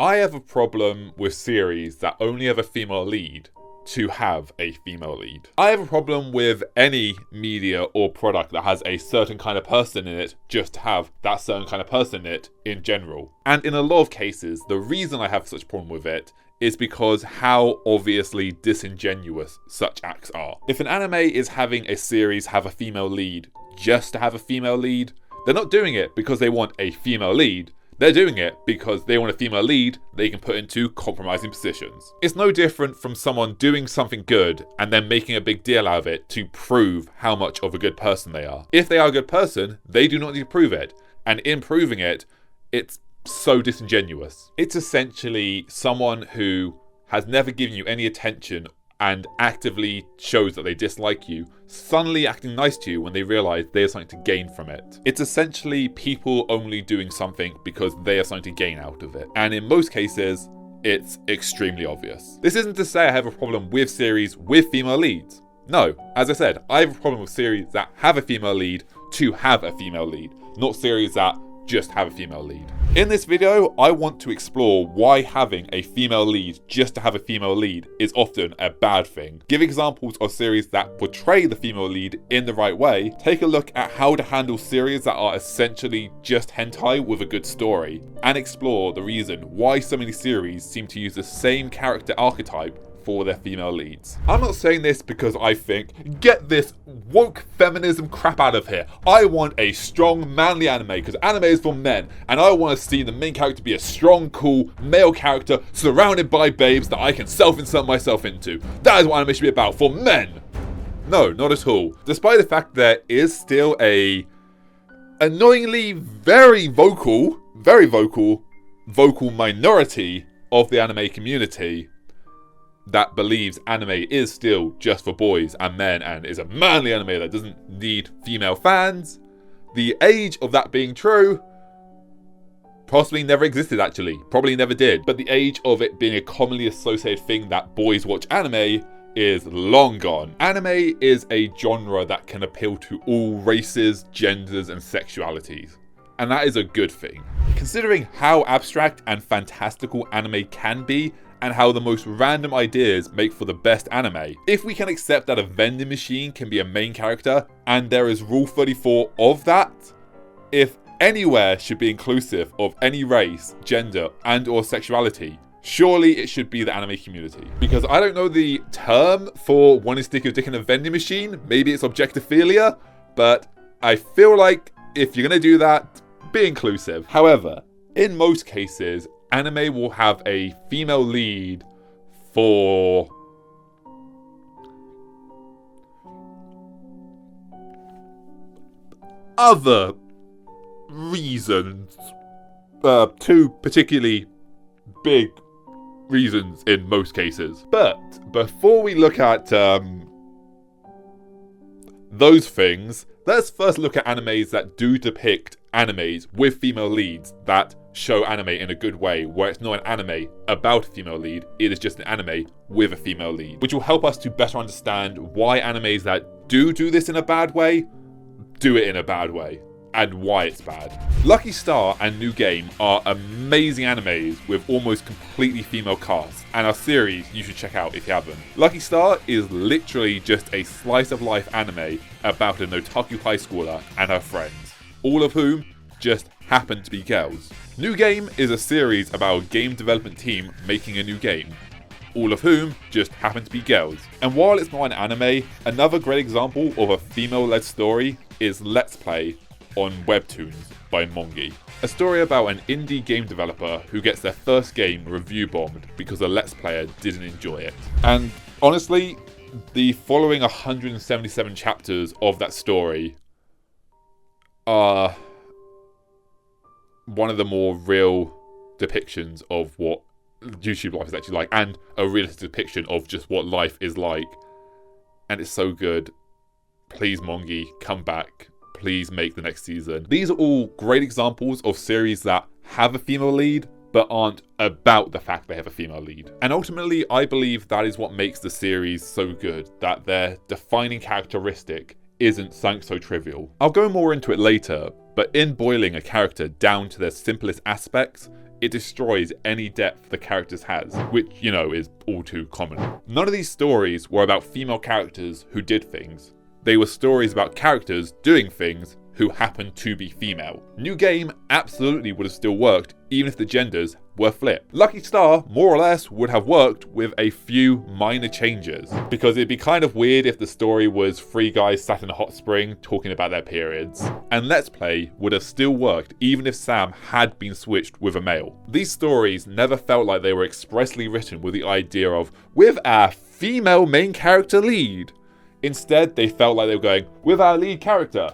I have a problem with series that only have a female lead to have a female lead. I have a problem with any media or product that has a certain kind of person in it just to have that certain kind of person in it in general. And in a lot of cases, the reason I have such a problem with it is because how obviously disingenuous such acts are. If an anime is having a series have a female lead just to have a female lead, they're not doing it because they want a female lead. They're doing it because they want a female lead they can put into compromising positions. It's no different from someone doing something good and then making a big deal out of it to prove how much of a good person they are. If they are a good person, they do not need to prove it. And in proving it, it's so disingenuous. It's essentially someone who has never given you any attention and actively shows that they dislike you, suddenly acting nice to you when they realise they have something to gain from it. It's essentially people only doing something because they have something to gain out of it. And in most cases, it's extremely obvious. This isn't to say I have a problem with series with female leads. No, as I said, I have a problem with series that have a female lead to have a female lead, not series that just have a female lead. In this video, I want to explore why having a female lead just to have a female lead is often a bad thing. Give examples of series that portray the female lead in the right way. Take a look at how to handle series that are essentially just hentai with a good story. And explore the reason why so many series seem to use the same character archetype for their female leads. I'm not saying this because I think, get this woke feminism crap out of here. I want a strong, manly anime because anime is for men, and I want to see the main character be a strong, cool, male character surrounded by babes that I can self-insert myself into. That is what anime should be about, for men. No, not at all. Despite the fact there is still a annoyingly very vocal minority of the anime community that believes anime is still just for boys and men and is a manly anime that doesn't need female fans. The age of that being true possibly never existed actually. Probably never did. But the age of it being a commonly associated thing that boys watch anime is long gone. Anime is a genre that can appeal to all races, genders and sexualities. And that is a good thing. Considering how abstract and fantastical anime can be, and how the most random ideas make for the best anime. If we can accept that a vending machine can be a main character, and there is rule 34 of that, if anywhere should be inclusive of any race, gender, and or sexuality, surely it should be the anime community. Because I don't know the term for wanting to stick your dick in a vending machine, maybe it's objectophilia, but I feel like if you're gonna do that, be inclusive. However, in most cases, anime will have a female lead for other reasons. Two particularly big reasons in most cases. But before we look at those things, let's first look at animes that do depict animes with female leads that show anime in a good way, where it's not an anime about a female lead, it is just an anime with a female lead, which will help us to better understand why animes that do this in a bad way, do it in a bad way, and why it's bad. Lucky Star and New Game are amazing animes with almost completely female casts, and are series you should check out if you haven't. Lucky Star is literally just a slice of life anime about an otaku high schooler and her friends, all of whom just happen to be girls. New Game is a series about a game development team making a new game, all of whom just happen to be girls. And while it's not an anime, another great example of a female-led story is Let's Play on Webtoons by Manga. A story about an indie game developer who gets their first game review bombed because a Let's Player didn't enjoy it. And honestly, the following 177 chapters of that story are one of the more real depictions of what YouTube life is actually like, and a realistic depiction of just what life is like. And it's so good. Please, Manga, come back. Please make the next season. These are all great examples of series that have a female lead, but aren't about the fact they have a female lead. And ultimately, I believe that is what makes the series so good, that their defining characteristic isn't something so trivial. I'll go more into it later, but in boiling a character down to their simplest aspects, it destroys any depth the characters has, which, you know, is all too common. None of these stories were about female characters who did things. They were stories about characters doing things who happened to be female. New Game absolutely would have still worked even if the genders were flipped. Lucky Star more or less would have worked with a few minor changes, because it'd be kind of weird if the story was 3 guys sat in a hot spring talking about their periods. And Let's Play would have still worked even if Sam had been switched with a male. These stories never felt like they were expressly written with the idea of, with our female main character lead. Instead, they felt like they were going, with our lead character,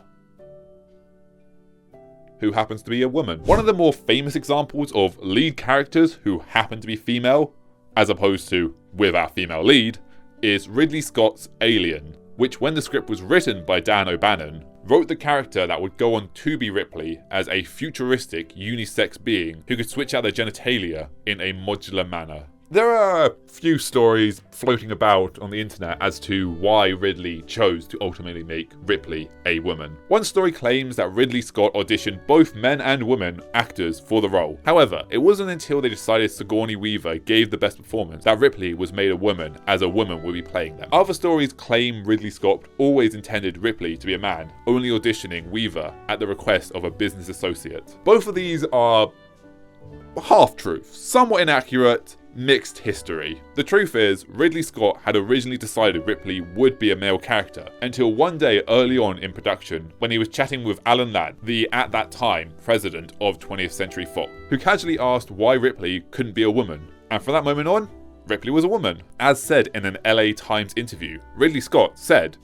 who happens to be a woman. One of the more famous examples of lead characters who happen to be female, as opposed to with our female lead, is Ridley Scott's Alien, which when the script was written by Dan O'Bannon, wrote the character that would go on to be Ripley as a futuristic unisex being who could switch out their genitalia in a modular manner. There are a few stories floating about on the internet as to why Ridley chose to ultimately make Ripley a woman. One story claims that Ridley Scott auditioned both men and women actors for the role. However, it wasn't until they decided Sigourney Weaver gave the best performance that Ripley was made a woman, as a woman would be playing them. Other stories claim Ridley Scott always intended Ripley to be a man, only auditioning Weaver at the request of a business associate. Both of these are half-truths, somewhat inaccurate, mixed history. The truth is, Ridley Scott had originally decided Ripley would be a male character, until one day early on in production when he was chatting with Alan Ladd, the at that time president of 20th Century Fox, who casually asked why Ripley couldn't be a woman, and from that moment on, Ripley was a woman. As said in an LA Times interview, Ridley Scott said,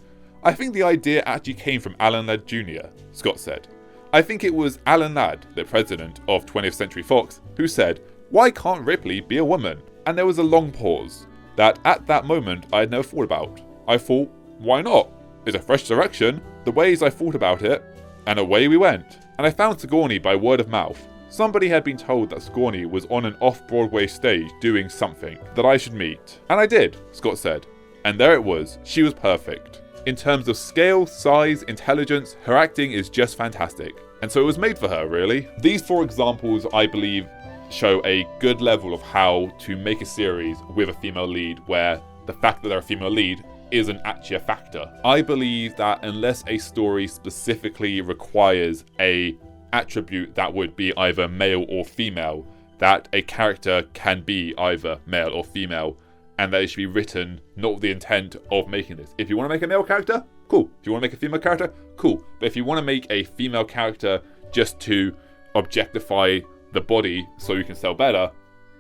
"I think the idea actually came from Alan Ladd Jr., Scott said. I think it was Alan Ladd, the president of 20th Century Fox, who said, 'Why can't Ripley be a woman?' And there was a long pause that at that moment I had never thought about. I thought, why not? It's a fresh direction. The ways I thought about it, and away we went. And I found Sigourney by word of mouth. Somebody had been told that Sigourney was on an off-Broadway stage doing something that I should meet. And I did," Scott said. And there it was. She was perfect. In terms of scale, size, intelligence, her acting is just fantastic. And so it was made for her, really. These 4 examples, I believe, show a good level of how to make a series with a female lead where the fact that they're a female lead isn't actually a factor. I believe that unless a story specifically requires a attribute that would be either male or female, that a character can be either male or female, and that it should be written not with the intent of making this. If you want to make a male character, cool. If you want to make a female character, cool. But if you want to make a female character just to objectify the body so you can sell better,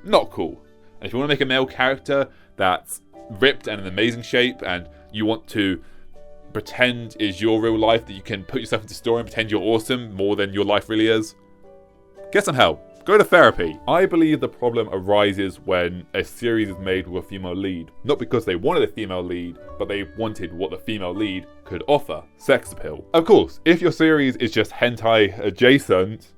not cool. And if you want to make a male character that's ripped and in amazing shape and you want to pretend is your real life, that you can put yourself into story and pretend you're awesome more than your life really is, get some help. Go to therapy. I believe the problem arises when a series is made with a female lead, not because they wanted a female lead, but they wanted what the female lead could offer, sex appeal. Of course, if your series is just hentai adjacent,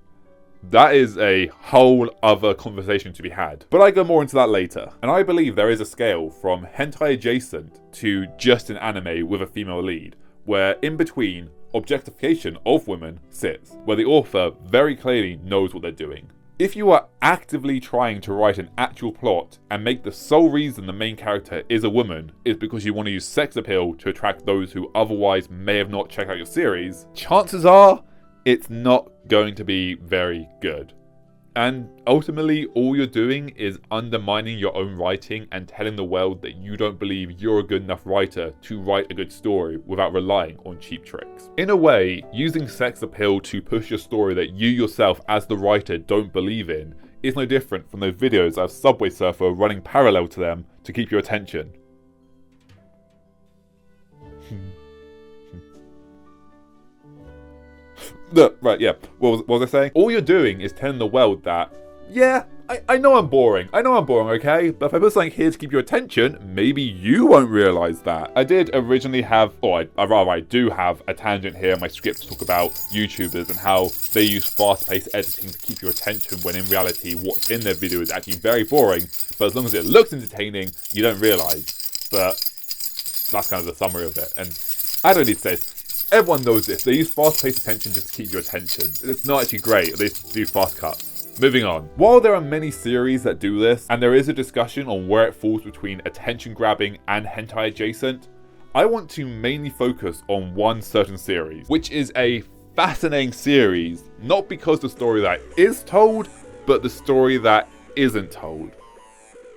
that is a whole other conversation to be had. But I go more into that later. And I believe there is a scale from hentai adjacent to just an anime with a female lead, where in between, objectification of women sits, where the author very clearly knows what they're doing. If you are actively trying to write an actual plot and make the sole reason the main character is a woman is because you want to use sex appeal to attract those who otherwise may have not checked out your series, chances are it's not going to be very good. And ultimately, all you're doing is undermining your own writing and telling the world that you don't believe you're a good enough writer to write a good story without relying on cheap tricks. In a way, using sex appeal to push your story that you yourself as the writer don't believe in is no different from those videos of Subway Surfer running parallel to them to keep your attention. Right, yeah. What was I saying? All you're doing is telling the world that, yeah, I know I'm boring. Okay? But if I put something here to keep your attention, maybe you won't realise that. I did originally have, or I do have a tangent here in my script to talk about YouTubers and how they use fast-paced editing to keep your attention when in reality what's in their video is actually very boring, but as long as it looks entertaining, you don't realise. But that's kind of the summary of it. And I don't need to say this. Everyone knows this. They use fast-paced attention just to keep your attention. It's not actually great. They do fast cuts. Moving on. While there are many series that do this, and there is a discussion on where it falls between attention grabbing and hentai adjacent, I want to mainly focus on one certain series, which is a fascinating series, not because the story that is told, but the story that isn't told.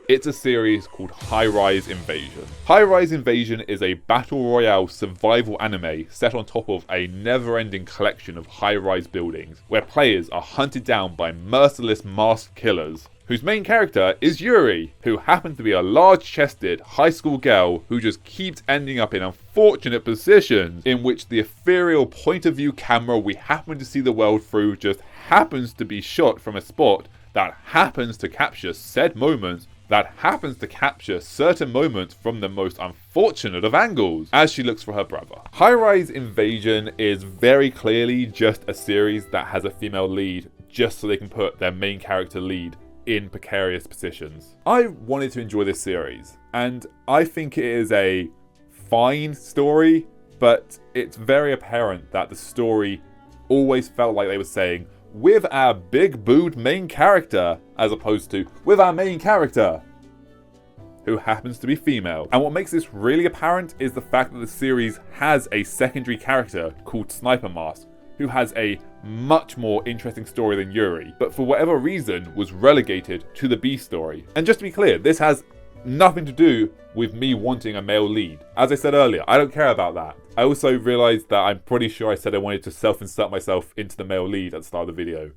It's a series called High-Rise Invasion. High-Rise Invasion is a battle royale survival anime set on top of a never-ending collection of high-rise buildings, where players are hunted down by merciless masked killers, whose main character is Yuri, who happens to be a large-chested high school girl who just keeps ending up in unfortunate positions in which the ethereal point of view camera we happen to see the world through just happens to be shot from a spot that happens to capture said moments, that happens to capture certain moments from the most unfortunate of angles as she looks for her brother. High-Rise Invasion is very clearly just a series that has a female lead just so they can put their main character lead in precarious positions. I wanted to enjoy this series, and I think it is a fine story, but it's very apparent that the story always felt like they were saying, with our big boobed main character, as opposed to with our main character, who happens to be female. And what makes this really apparent is the fact that the series has a secondary character called Sniper Mask, who has a much more interesting story than Yuri, but for whatever reason was relegated to the B story. And just to be clear, this has nothing to do with me wanting a male lead. As I said earlier, I don't care about that. I also realised that I'm pretty sure I said I wanted to self-insert myself into the male lead at the start of the video.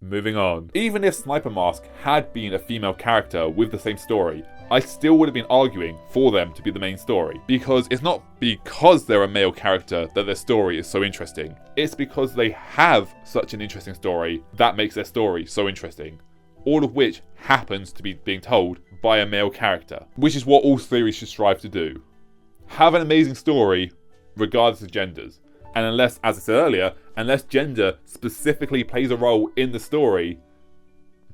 Moving on. Even if Sniper Mask had been a female character with the same story, I still would have been arguing for them to be the main story. Because it's not because they're a male character that their story is so interesting. It's because they have such an interesting story that makes their story so interesting. All of which happens to be being told by a male character, which is what all series should strive to do. Have an amazing story, regardless of genders. And unless, as I said earlier, unless gender specifically plays a role in the story,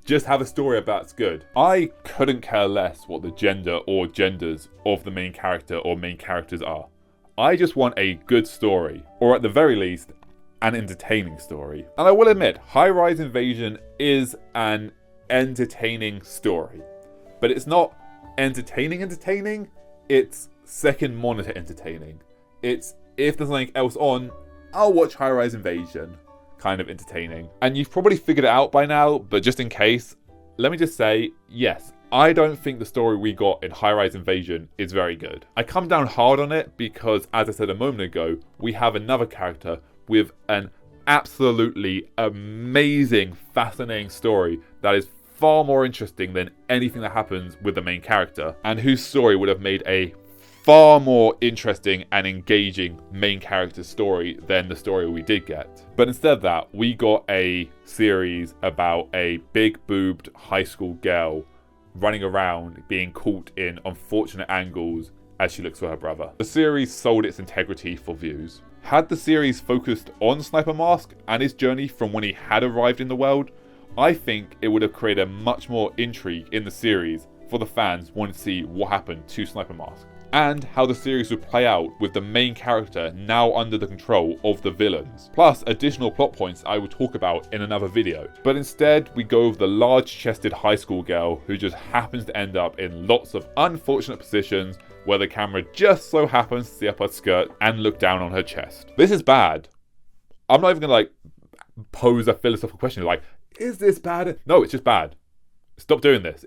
just have a story about it's good. I couldn't care less what the gender or genders of the main character or main characters are. I just want a good story, or at the very least, an entertaining story. And I will admit, High-Rise Invasion is an entertaining story. But it's not entertaining, it's second monitor entertaining. It's, if there's something else on, I'll watch High-Rise Invasion kind of entertaining. And you've probably figured it out by now, but just in case, let me just say, yes, I don't think the story we got in High-Rise Invasion is very good. I come down hard on it because, as I said a moment ago, we have another character with an absolutely amazing, fascinating story that is far more interesting than anything that happens with the main character, and whose story would have made a far more interesting and engaging main character story than the story we did get. But instead of that, we got a series about a big-boobed high school girl running around being caught in unfortunate angles as she looks for her brother. The series sold its integrity for views. Had the series focused on Sniper Mask and his journey from when he had arrived in the world, I think it would have created much more intrigue in the series for the fans wanting to see what happened to Sniper Mask, and how the series would play out with the main character now under the control of the villains, plus additional plot points I will talk about in another video. But instead, we go with the large-chested high school girl who just happens to end up in lots of unfortunate positions where the camera just so happens to see up her skirt and look down on her chest. This is bad. I'm not even gonna pose a philosophical question like, is this bad? No, it's just bad. Stop doing this.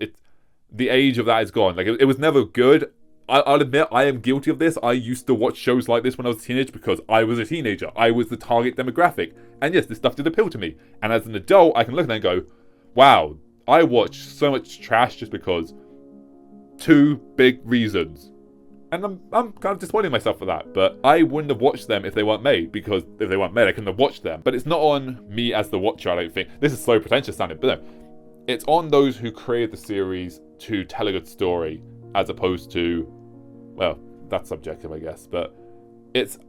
The age of that is gone. It was never good. I'll admit I am guilty of this. I used to watch shows like this when I was a teenager because I was a teenager. I was the target demographic. And yes, this stuff did appeal to me. And as an adult, I can look at that and go, wow, I watched so much trash just because. Two big reasons. And I'm kind of disappointing myself for that. But I wouldn't have watched them if they weren't made. Because if they weren't made, I couldn't have watched them. But it's not on me as the watcher, I don't think. This is so pretentious sounding. But no. It's on those who created the series to tell a good story. As opposed to, well, that's subjective, I guess. But it's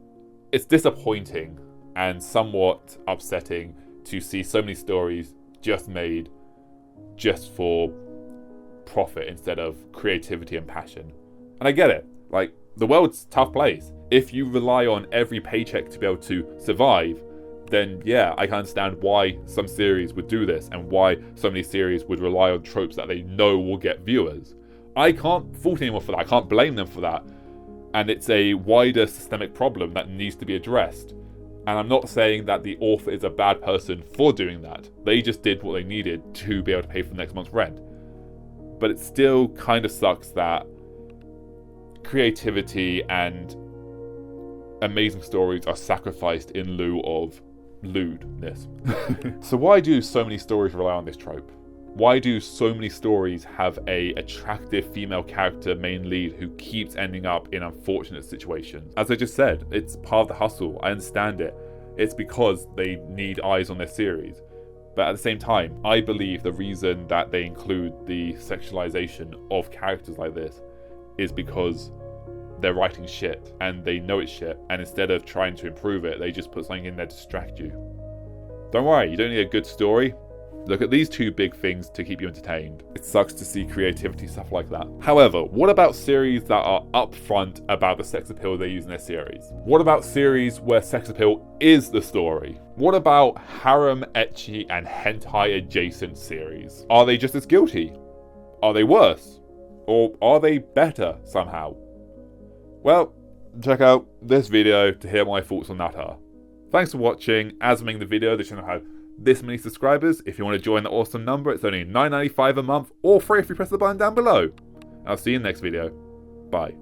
disappointing and somewhat upsetting to see so many stories just made just for profit instead of creativity and passion. And I get it. The world's a tough place. If you rely on every paycheck to be able to survive, then yeah, I can understand why some series would do this and why so many series would rely on tropes that they know will get viewers. I can't fault anyone for that. I can't blame them for that. And it's a wider systemic problem that needs to be addressed. And I'm not saying that the author is a bad person for doing that. They just did what they needed to be able to pay for the next month's rent. But it still kind of sucks that creativity and amazing stories are sacrificed in lieu of lewdness. So why do so many stories rely on this trope? Why do so many stories have a attractive female character main lead who keeps ending up in unfortunate situations? As I just said, it's part of the hustle. I understand it. It's because they need eyes on their series. But at the same time, I believe the reason that they include the sexualization of characters like this is because they're writing shit and they know it's shit, and instead of trying to improve it, they just put something in there to distract you. Don't worry, you don't need a good story. Look at these two big things to keep you entertained. It sucks to see creativity stuff like that. However, what about series that are upfront about the sex appeal they use in their series? What about series where sex appeal is the story? What about harem, ecchi, and hentai adjacent series? Are they just as guilty? Are they worse? Or are they better somehow? Well, check out this video to hear my thoughts on that. Thanks for watching. As I'm making the video, the channel had this many subscribers. If you want to join the awesome number, it's only $9.95 a month or free if you press the button down below. I'll see you in the next video. Bye.